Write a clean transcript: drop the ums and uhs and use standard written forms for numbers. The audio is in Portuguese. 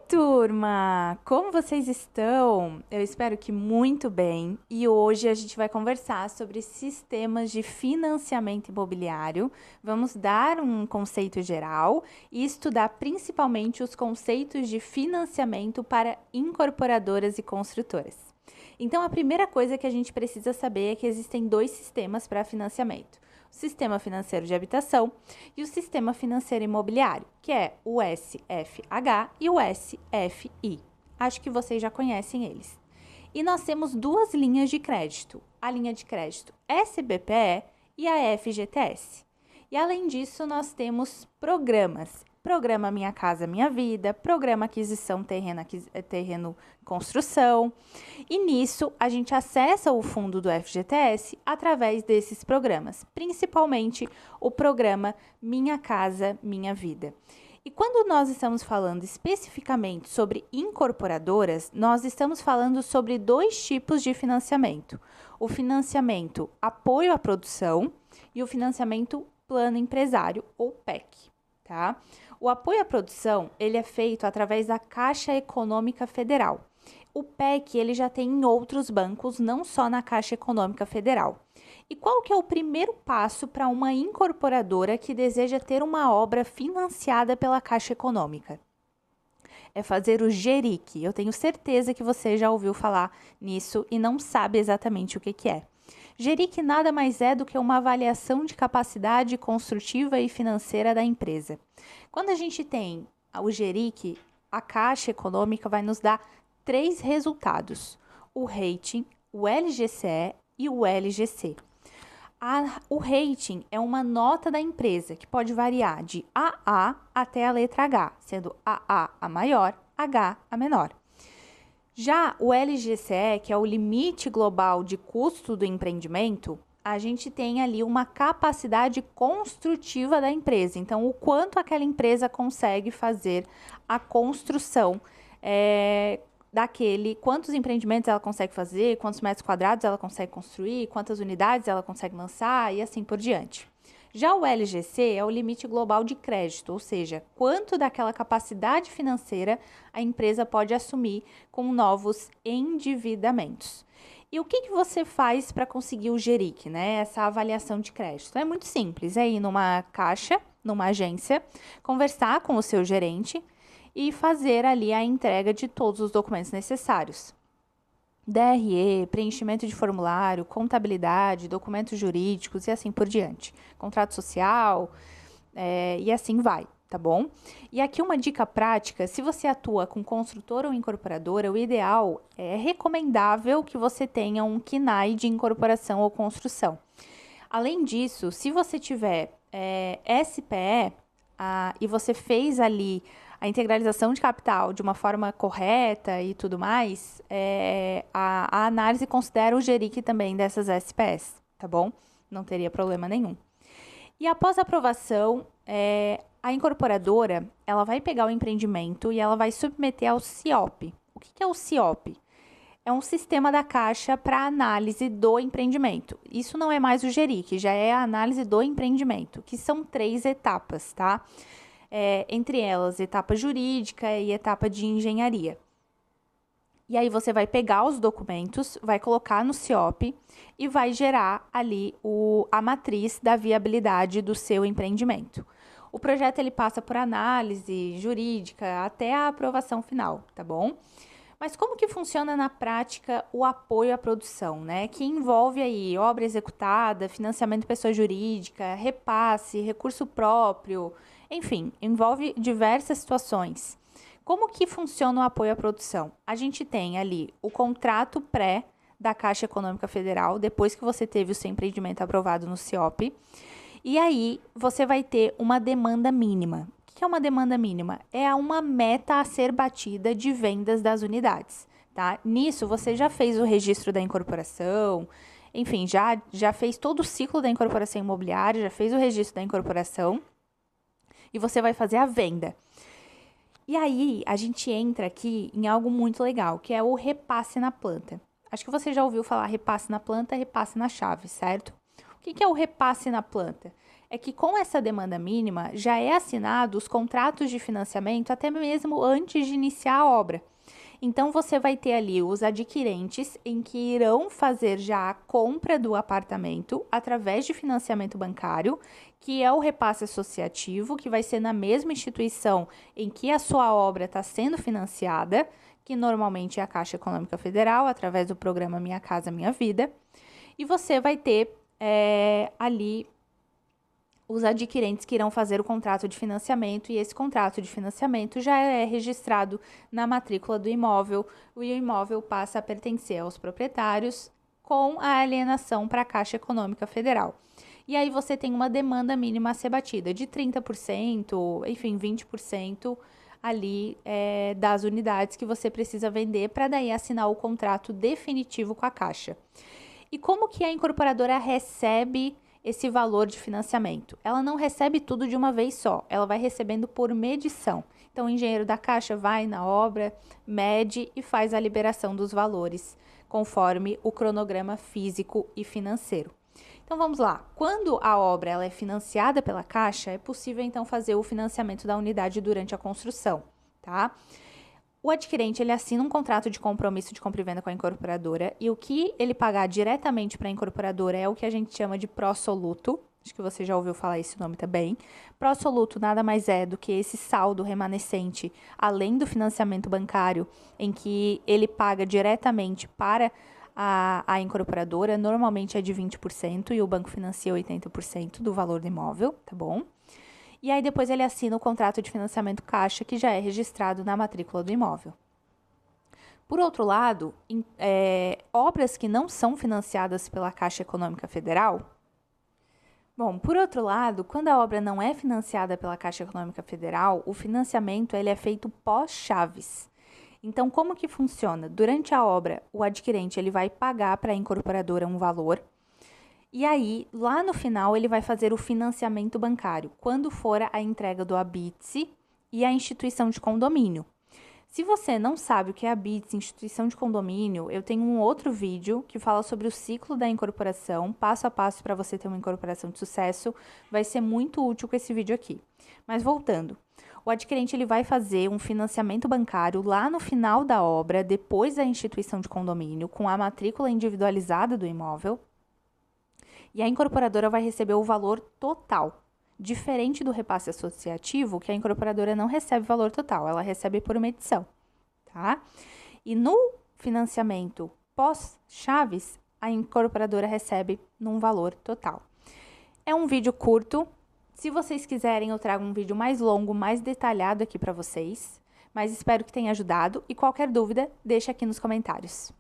Turma! Como vocês estão? Eu espero que muito bem. E hoje a gente vai conversar sobre sistemas de financiamento imobiliário. Vamos dar um conceito geral e estudar principalmente os conceitos de financiamento para incorporadoras e construtoras. Então, a primeira coisa que a gente precisa saber é que existem dois sistemas para financiamento: o sistema financeiro de habitação e o sistema financeiro imobiliário, que é o SFH e o SFI. Acho que vocês já conhecem eles. E nós temos duas linhas de crédito: a linha de crédito SBPE e a FGTS. E além disso, nós temos programas. Programa Minha Casa Minha Vida, Programa Aquisição Terreno Construção. E nisso, a gente acessa o fundo do FGTS através desses programas, principalmente o programa Minha Casa Minha Vida. E quando nós estamos falando especificamente sobre incorporadoras, nós estamos falando sobre dois tipos de financiamento: o financiamento apoio à produção e o financiamento plano empresário, ou PEC, tá? O apoio à produção, ele é feito através da Caixa Econômica Federal. O PEC, ele já tem em outros bancos, não só na Caixa Econômica Federal. E qual que é o primeiro passo para uma incorporadora que deseja ter uma obra financiada pela Caixa Econômica? É fazer o GERIC. Eu tenho certeza que você já ouviu falar nisso e não sabe exatamente o que é. GERIC nada mais é do que uma avaliação de capacidade construtiva e financeira da empresa. Quando a gente tem o GERIC, a Caixa Econômica vai nos dar três resultados: o rating, o LGCE e o LGC. O rating é uma nota da empresa que pode variar de AA até a letra H, sendo AA a maior, H a menor. Já o LGCE, que é o limite global de custo do empreendimento, a gente tem ali uma capacidade construtiva da empresa. Então, o quanto aquela empresa consegue fazer a construção quantos empreendimentos ela consegue fazer, quantos metros quadrados ela consegue construir, quantas unidades ela consegue lançar e assim por diante. Já o LGC é o limite global de crédito, ou seja, quanto daquela capacidade financeira a empresa pode assumir com novos endividamentos. E o que você faz para conseguir o GERIC, né? Essa avaliação de crédito? É muito simples, é ir numa caixa, numa agência, conversar com o seu gerente e fazer ali a entrega de todos os documentos necessários. DRE, preenchimento de formulário, contabilidade, documentos jurídicos e assim por diante. Contrato social e assim vai, tá bom? E aqui uma dica prática: se você atua com construtora ou incorporadora, o ideal recomendável que você tenha um KNAI de incorporação ou construção. Além disso, se você tiver SPE e você fez ali a integralização de capital de uma forma correta e tudo mais, a análise considera o GERIC também dessas SPS, tá bom? Não teria problema nenhum. E após a aprovação, a incorporadora, ela vai pegar o empreendimento e ela vai submeter ao CIOP. O que é o CIOP? É um sistema da Caixa para análise do empreendimento. Isso não é mais o GERIC, já é a análise do empreendimento, que são 3 etapas, tá? Entre elas, etapa jurídica e etapa de engenharia. E aí você vai pegar os documentos, vai colocar no CIOP e vai gerar ali a matriz da viabilidade do seu empreendimento. O projeto ele passa por análise jurídica até a aprovação final, tá bom? Mas como que funciona na prática o apoio à produção, né? Que envolve aí obra executada, financiamento de pessoa jurídica, repasse, recurso próprio, enfim, envolve diversas situações. Como que funciona o apoio à produção? A gente tem ali o contrato pré da Caixa Econômica Federal, depois que você teve o seu empreendimento aprovado no CIOP, e aí você vai ter uma demanda mínima. O que é uma demanda mínima? É uma meta a ser batida de vendas das unidades, tá? Nisso, você já fez o registro da incorporação, enfim, já fez todo o ciclo da incorporação imobiliária, já fez o registro da incorporação e você vai fazer a venda. E aí, a gente entra aqui em algo muito legal, que é o repasse na planta. Acho que você já ouviu falar repasse na planta, repasse na chave, certo? O que é o repasse na planta? é que com essa demanda mínima já é assinado os contratos de financiamento até mesmo antes de iniciar a obra. Então, você vai ter ali os adquirentes em que irão fazer já a compra do apartamento através de financiamento bancário, que é o repasse associativo, que vai ser na mesma instituição em que a sua obra está sendo financiada, que normalmente é a Caixa Econômica Federal, através do programa Minha Casa Minha Vida. E você vai ter ali os adquirentes que irão fazer o contrato de financiamento, e esse contrato de financiamento já é registrado na matrícula do imóvel, e o imóvel passa a pertencer aos proprietários com a alienação para a Caixa Econômica Federal. E aí você tem uma demanda mínima a ser batida de 30%, enfim, 20% ali das unidades que você precisa vender para daí assinar o contrato definitivo com a Caixa. E como que a incorporadora recebe esse valor de financiamento? Ela não recebe tudo de uma vez só, ela vai recebendo por medição. Então, o engenheiro da Caixa vai na obra, mede e faz a liberação dos valores, conforme o cronograma físico e financeiro. Então, vamos lá. Quando a obra ela é financiada pela Caixa, é possível, então, fazer o financiamento da unidade durante a construção, tá? O adquirente, ele assina um contrato de compromisso de compra e venda com a incorporadora, e o que ele pagar diretamente para a incorporadora é o que a gente chama de pró-soluto. Acho que você já ouviu falar esse nome também. Pró-soluto nada mais é do que esse saldo remanescente, além do financiamento bancário, em que ele paga diretamente para a incorporadora, normalmente é de 20%, e o banco financia 80% do valor do imóvel, tá bom? E aí depois ele assina o contrato de financiamento Caixa, que já é registrado na matrícula do imóvel. Por outro lado, obras que não são financiadas pela Caixa Econômica Federal. Bom, por outro lado, quando a obra não é financiada pela Caixa Econômica Federal, o financiamento ele é feito pós-chaves. Então, como que funciona? Durante a obra, o adquirente ele vai pagar para a incorporadora um valor. E aí, lá no final, ele vai fazer o financiamento bancário, quando for a entrega do habite e a instituição de condomínio. Se você não sabe o que é habite, instituição de condomínio, eu tenho um outro vídeo que fala sobre o ciclo da incorporação, passo a passo para você ter uma incorporação de sucesso. Vai ser muito útil com esse vídeo aqui. Mas voltando, o adquirente ele vai fazer um financiamento bancário lá no final da obra, depois da instituição de condomínio, com a matrícula individualizada do imóvel. E a incorporadora vai receber o valor total, diferente do repasse associativo, que a incorporadora não recebe valor total, ela recebe por medição, tá? E no financiamento pós-chaves, a incorporadora recebe num valor total. É um vídeo curto. Se vocês quiserem, eu trago um vídeo mais longo, mais detalhado aqui para vocês, mas espero que tenha ajudado, e qualquer dúvida, deixa aqui nos comentários.